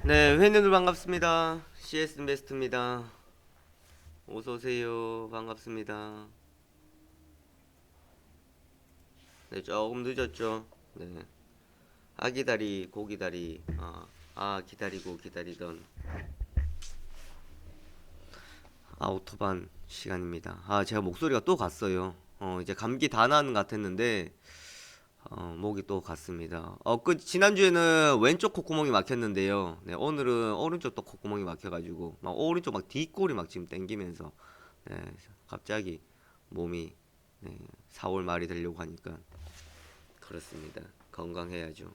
네, 회원님들 반갑습니다. CS 인베스트입니다. 어서 오세요. 반갑습니다. 네, 조금 늦었죠. 네, 아기다리, 고기다리, 기다리고 기다리던 아우토반 시간입니다. 제가 목소리가 또 갔어요. 이제 감기 다 나은 것 같았는데, 목이 또 갔습니다. 지난주에는 왼쪽 콧구멍이 막혔는데요. 네, 오늘은 오른쪽 또 콧구멍이 막혀가지고, 오른쪽 뒷골이 지금 땡기면서, 네, 갑자기 몸이, 네, 4월 말이 되려고 하니까, 그렇습니다. 건강해야죠.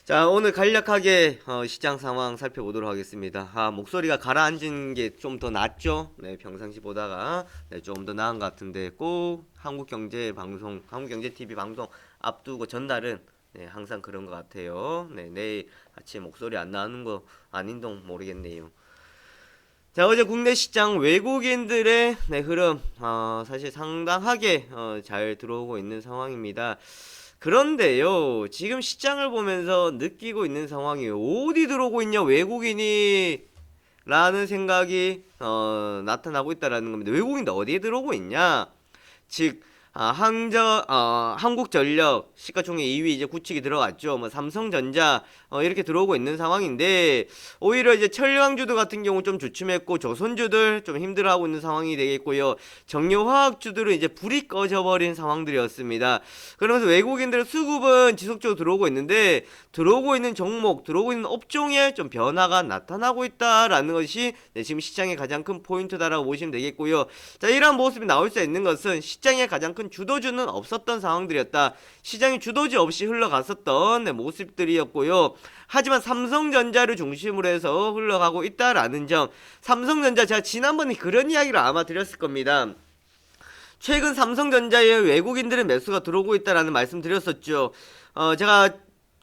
자, 오늘 간략하게 시장 상황 살펴보도록 하겠습니다. 목소리가 가라앉은 게 좀 더 낫죠? 네, 평상시 보다가 네, 좀 더 나은 것 같은데 꼭 한국경제TV 방송 앞두고 전날은 네, 항상 그런 것 같아요. 네, 내일 아침 목소리 안 나오는 거 아닌동 모르겠네요. 자, 어제 국내 시장 외국인들의 네, 흐름 사실 상당하게 잘 들어오고 있는 상황입니다. 그런데요, 지금 시장을 보면서 느끼고 있는 상황이 어디 들어오고 있냐, 외국인이 라는 생각이 나타나고 있다라는 겁니다. 외국인들 어디에 들어오고 있냐? 즉 한국전력 시가총액 2위 이제 구축이 들어갔죠. 뭐 삼성전자 이렇게 들어오고 있는 상황인데 오히려 이제 철강주들 같은 경우 좀 주춤했고 조선주들 좀 힘들어하고 있는 상황이 되겠고요. 정유화학주들은 이제 불이 꺼져버린 상황들이었습니다. 그러면서 외국인들의 수급은 지속적으로 들어오고 있는데 들어오고 있는 종목, 들어오고 있는 업종에 좀 변화가 나타나고 있다라는 것이 네, 지금 시장의 가장 큰 포인트다라고 보시면 되겠고요. 자, 이러한 모습이 나올 수 있는 것은 시장의 가장 큰 주도주는 없었던 상황들이었다. 시장이 주도주 없이 흘러갔었던 네, 모습들이었고요. 하지만 삼성전자를 중심으로 해서 흘러가고 있다라는 점. 삼성전자 제가 지난번에 그런 이야기를 아마 드렸을 겁니다. 최근 삼성전자에 외국인들의 매수가 들어오고 있다라는 말씀 드렸었죠. 제가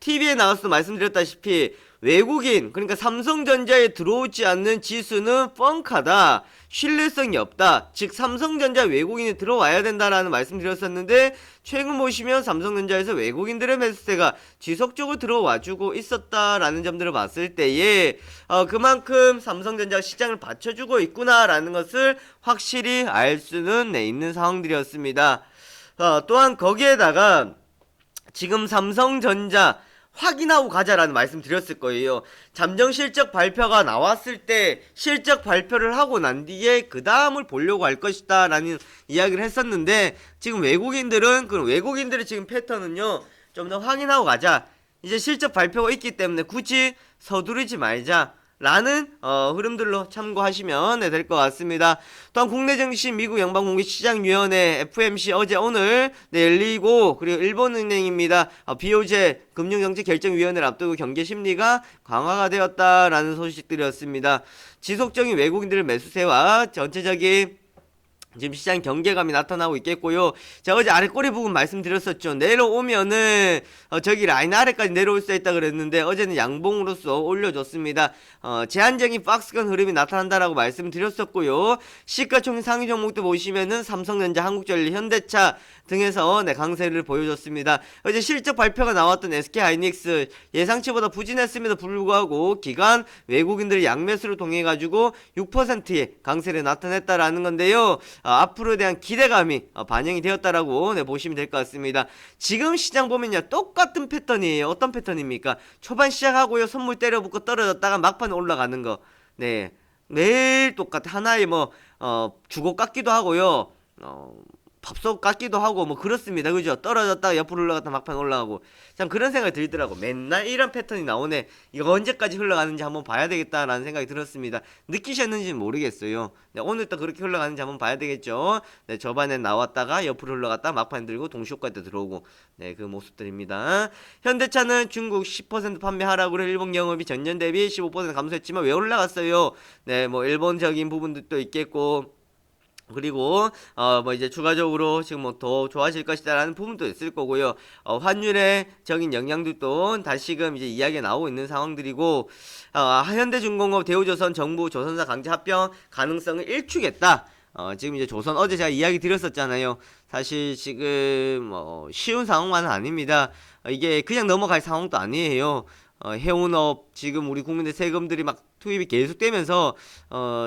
TV에 나와서 말씀드렸다시피 외국인, 그러니까 삼성전자에 들어오지 않는 지수는 뻥카다, 신뢰성이 없다, 즉 삼성전자 외국인이 들어와야 된다라는 말씀 드렸었는데 최근 보시면 삼성전자에서 외국인들의 매수세가 지속적으로 들어와주고 있었다라는 점들을 봤을 때에 그만큼 삼성전자가 시장을 받쳐주고 있구나라는 것을 확실히 알 수는 있는 상황들이었습니다. 또한 거기에다가 지금 삼성전자 확인하고 가자라는 말씀 드렸을 거예요. 잠정 실적 발표가 나왔을 때 실적 발표를 하고 난 뒤에 그 다음을 보려고 할 것이다 라는 이야기를 했었는데 지금 외국인들의 지금 패턴은요, 좀 더 확인하고 가자, 이제 실적 발표가 있기 때문에 굳이 서두르지 말자 라는 흐름들로 참고하시면 될 것 같습니다. 또한 국내 증시 미국 연방공개시장위원회 FOMC 어제 오늘 열리고, 그리고 일본은행입니다. BOJ 금융정책결정위원회를 앞두고 경제 심리가 강화가 되었다라는 소식들이었습니다. 지속적인 외국인들의 매수세와 전체적인 지금 시장 경계감이 나타나고 있겠고요. 자, 어제 아래 꼬리 부분 말씀드렸었죠. 내려오면은 저기 라인 아래까지 내려올 수 있다 그랬는데 어제는 양봉으로서 올려줬습니다. 제한적인 박스권 흐름이 나타난다라고 말씀드렸었고요. 시가총액 상위 종목도 보시면은 삼성전자, 한국전력, 현대차 등에서 강세를 보여줬습니다. 어제 실적 발표가 나왔던 SK하이닉스 예상치보다 부진했음에도 불구하고 기관 외국인들의 양매수를 통해 가지고 6%의 강세를 나타냈다라는 건데요. 앞으로에 대한 기대감이 반영이 되었다라고 보시면 될 것 같습니다. 지금 시장 보면요, 똑같은 패턴이에요. 어떤 패턴입니까? 초반 시작하고요, 선물 때려붙고 떨어졌다가 막판 올라가는 거. 네, 매일 똑같아. 하나의 주고 깎기도 하고요, 밥솥 깎기도 하고 그렇습니다. 그죠? 떨어졌다가 옆으로 올라갔다 막판 올라가고, 참 그런 생각이 들더라고. 맨날 이런 패턴이 나오네, 이거 언제까지 흘러가는지 한번 봐야 되겠다라는 생각이 들었습니다. 느끼셨는지는 모르겠어요. 네, 오늘 또 그렇게 흘러가는지 한번 봐야 되겠죠. 네, 저반에 나왔다가 옆으로 흘러갔다 막판 들고 동시효과 때 들어오고, 네, 그 모습들입니다. 현대차는 중국 10% 판매 하락으로 일본 영업이 전년 대비 15% 감소했지만 왜 올라갔어요? 네, 일본적인 부분들도 있겠고, 그리고 이제 추가적으로 지금 더 좋아질 것이다라는 부분도 있을 거고요. 환율의 적인 영향들도 다시금 이제 이야기가 나오고 있는 상황들이고, 현대중공업, 대우조선, 정부, 조선사 강제 합병 가능성을 일축했다. 지금 이제 조선 어제 제가 이야기 드렸었잖아요. 사실 지금 쉬운 상황만은 아닙니다. 이게 그냥 넘어갈 상황도 아니에요. 해운업 지금 우리 국민의 세금들이 막 투입이 계속되면서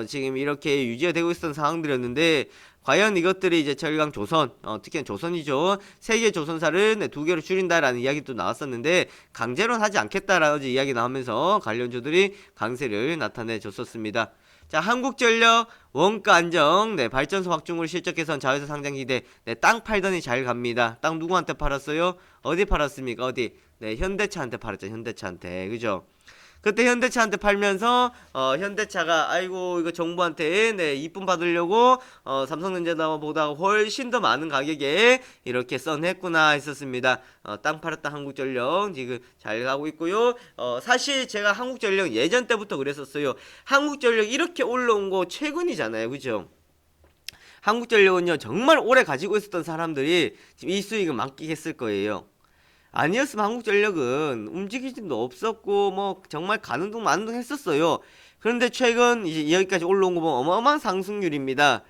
지금 이렇게 유지가 되고 있었던 상황들이었는데 과연 이것들이 이제 철강 조선, 특히 조선이죠. 세계 조선사를 네, 2개로 줄인다라는 이야기도 나왔었는데 강제로는 하지 않겠다라는 이야기 나오면서 관련주들이 강세를 나타내 줬었습니다. 자, 한국전력 원가 안정, 네, 발전소 확충으로 실적 개선, 자회사 상장 기대, 네, 땅 팔더니 잘 갑니다. 땅 누구한테 팔았어요? 어디 팔았습니까? 어디? 네, 현대차한테 팔았죠. 현대차한테, 그죠? 그때 현대차한테 팔면서 현대차가 아이고 이거 정부한테 네 이쁨 받으려고 삼성전자보다 훨씬 더 많은 가격에 이렇게 써냈구나 했었습니다. 땅 팔았다 한국전력 지금 잘 가고 있고요. 사실 제가 한국전력 예전 때부터 그랬었어요. 한국전력 이렇게 올라온 거 최근이잖아요, 그죠? 한국전력은요 정말 오래 가지고 있었던 사람들이 지금 이 수익을 만끽했을 거예요. 아니었으면 한국전력은 움직이지도 없었고 뭐 정말 가는 둥 마는 둥 했었어요. 그런데 최근 이제 여기까지 올라온 거 보면 어마어마한 상승률입니다.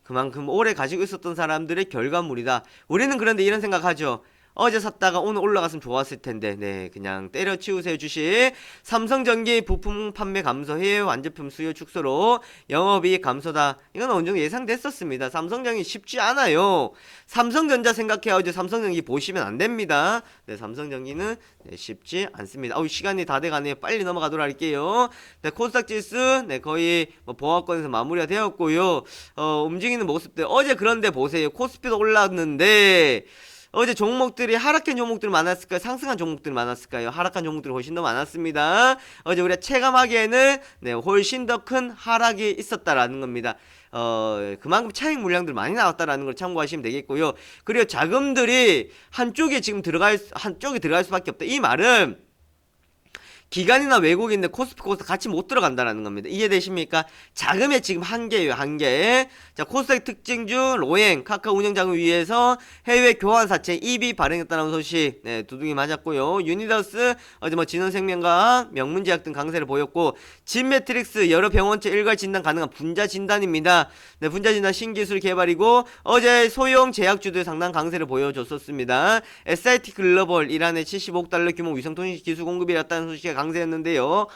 그만큼 오래 가지고 있었던 사람들의 결과물이다. 우리는 그런데 이런 생각하죠. 어제 샀다가 오늘 올라갔으면 좋았을 텐데, 네, 그냥 때려치우세요 주식. 삼성전기 부품 판매 감소해 완제품 수요 축소로 영업이익 감소다. 이건 어느 정도 예상됐었습니다. 삼성전기 쉽지 않아요. 삼성전자 생각해요. 어제 삼성전기 보시면 안 됩니다. 네, 삼성전기는 네, 쉽지 않습니다. 시간이 다 돼가네요. 빨리 넘어가도록 할게요. 네, 코스닥 지수 네, 거의 뭐 보합권에서 마무리가 되었고요. 움직이는 모습들 어제 그런데 보세요. 코스피도 올랐는데. 어제 종목들이 하락한 종목들이 많았을까요? 상승한 종목들이 많았을까요? 하락한 종목들이 훨씬 더 많았습니다. 어제 우리가 체감하기에는 네, 훨씬 더 큰 하락이 있었다라는 겁니다. 그만큼 차익 물량들 많이 나왔다라는 걸 참고하시면 되겠고요. 그리고 자금들이 한쪽에 들어갈 수밖에 없다. 이 말은 기관이나 외국인들 코스피 코스닥 같이 못 들어간다라는 겁니다. 이해되십니까? 자금의 지금 한계예요, 한계. 자, 코스닥 특징주 로행 카카오 운영자금 위에서 해외 교환사채 EB 발행했다는 소식 네, 두둥이 맞았고요. 유니더스 어제 뭐 진원생명과 명문제약 등 강세를 보였고 진매트릭스 여러 병원체 일괄 진단 가능한 분자 진단입니다. 네, 분자 진단 신기술 개발이고 어제 소형 제약주들 상당 강세를 보여줬었습니다. SIT 글로벌 이란의 75억 달러 규모 위성통신 기술 공급이었다는 소식이 강세였는데요.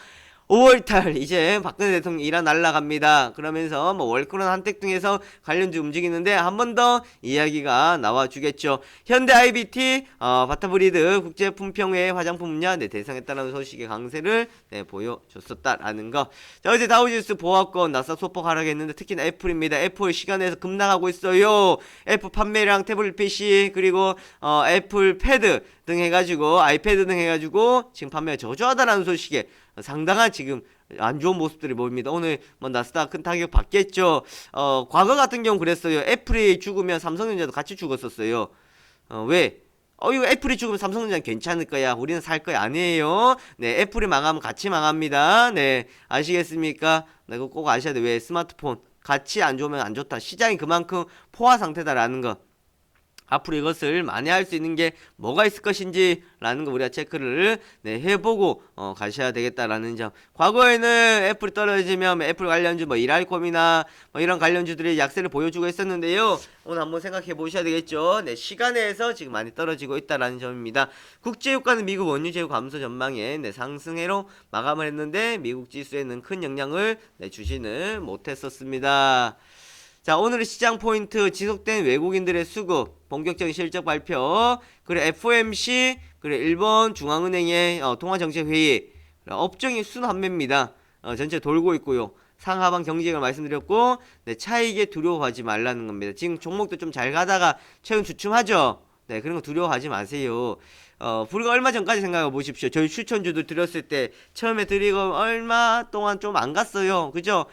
5월달 이제 박근혜 대통령 이란 날라갑니다. 그러면서 뭐 월크론 한택 등에서 관련주 움직이는데 한 번 더 이야기가 나와주겠죠. 현대 IBT 바타브리드 국제품평회 화장품 분야 네, 대상했다는 소식의 강세를 네, 보여줬었다라는 거. 자, 어제 다우지수 보합권 나스닥 소폭 하락했는데 특히나 애플입니다. 애플 시간에서 급락하고 있어요. 애플 판매량 태블릿 PC 그리고 애플 패드 등 해가지고 아이패드 등 해가지고 지금 판매가 저조하다라는 소식에 상당한 지금 안 좋은 모습들이 보입니다. 오늘 뭐 나스닥 큰 타격 받겠죠. 과거 같은 경우 그랬어요. 애플이 죽으면 삼성전자도 같이 죽었었어요. 왜? 이거 애플이 죽으면 삼성전자는 괜찮을 거야. 우리는 살 거야. 아니에요. 네, 애플이 망하면 같이 망합니다. 네, 아시겠습니까? 네, 그거 꼭 아셔야 돼. 왜? 스마트폰 같이 안 좋으면 안 좋다. 시장이 그만큼 포화 상태다라는 거. 앞으로 이것을 만회할 수 있는 게 뭐가 있을 것인지 라는 거 우리가 체크를 네, 해보고 가셔야 되겠다라는 점. 과거에는 애플이 떨어지면 애플 관련주 뭐 이랄콤이나 뭐 이런 관련주들이 약세를 보여주고 있었는데요. 오늘 한번 생각해 보셔야 되겠죠. 네, 시간에서 지금 많이 떨어지고 있다라는 점입니다. 국제유가는 미국 원유 재고 감소 전망에 네, 상승해로 마감을 했는데 미국 지수에는 큰 영향을 네, 주지는 못했었습니다. 자, 오늘의 시장 포인트 지속된 외국인들의 수급 본격적인 실적 발표 그리고 FOMC 그리고 일본 중앙은행의 통화정책회의 업종이 순환매입니다. 전체 돌고 있고요. 상하방 경직을 말씀드렸고 네, 차익에 두려워하지 말라는 겁니다. 지금 종목도 좀 잘 가다가 최근 주춤하죠. 네, 그런 거 두려워하지 마세요. 불과 얼마 전까지 생각해 보십시오. 저희 추천주들 드렸을 때 처음에 드리고 얼마 동안 좀 안 갔어요. 그죠?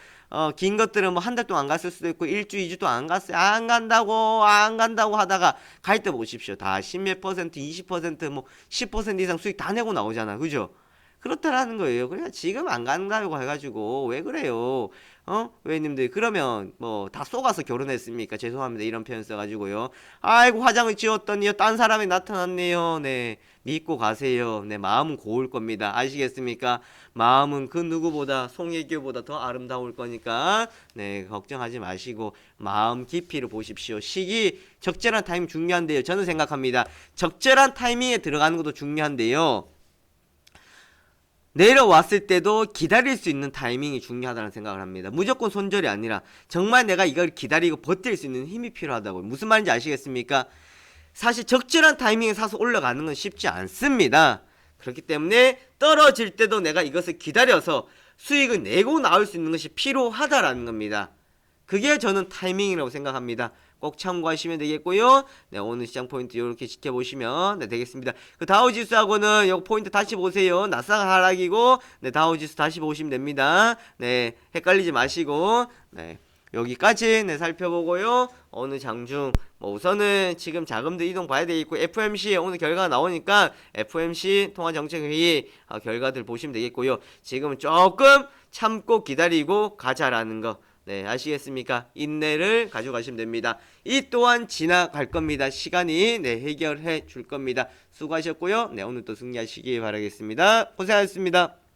긴 것들은 뭐 한 달 동안 안 갔을 수도 있고 일주, 2주 동안 안 갔어요. 안 간다고 하다가 갈 때 보십시오. 다 10몇 퍼센트, 20% 뭐 10% 이상 수익 다 내고 나오잖아. 그죠? 그렇다라는 거예요. 그러니까 지금 안 간다고 해가지고 왜 그래요? 왜님들 그러면 뭐 다 쏘가서 결혼했습니까? 죄송합니다. 이런 표현 써가지고요. 아이고 화장을 지웠더니요 딴 사람이 나타났네요. 네, 믿고 가세요. 네, 마음은 고울 겁니다. 아시겠습니까? 마음은 그 누구보다 송혜교보다 더 아름다울 거니까 네, 걱정하지 마시고 마음 깊이를 보십시오. 시기 적절한 타이밍 중요한데요. 저는 생각합니다. 적절한 타이밍에 들어가는 것도 중요한데요. 내려왔을 때도 기다릴 수 있는 타이밍이 중요하다는 생각을 합니다. 무조건 손절이 아니라 정말 내가 이걸 기다리고 버틸 수 있는 힘이 필요하다고요. 무슨 말인지 아시겠습니까? 사실 적절한 타이밍에 사서 올라가는 건 쉽지 않습니다. 그렇기 때문에 떨어질 때도 내가 이것을 기다려서 수익을 내고 나올 수 있는 것이 필요하다라는 겁니다. 그게 저는 타이밍이라고 생각합니다. 꼭 참고하시면 되겠고요. 네, 오늘 시장 포인트 이렇게 지켜보시면 네, 되겠습니다. 그 다우지수하고는 요 포인트 다시 보세요. 나스닥 하락이고 네, 다우지수 다시 보시면 됩니다. 네, 헷갈리지 마시고 네, 여기까지 네, 살펴보고요. 어느 장중 뭐 우선은 지금 자금들 이동 봐야 되겠고 FOMC 오늘 결과가 나오니까 FOMC 통화정책회의 결과들 보시면 되겠고요. 지금은 조금 참고 기다리고 가자라는 거 네, 아시겠습니까? 인내를 가져가시면 됩니다. 이 또한 지나갈 겁니다. 시간이 네, 해결해 줄 겁니다. 수고하셨고요. 네, 오늘 또 승리하시기 바라겠습니다. 고생하셨습니다.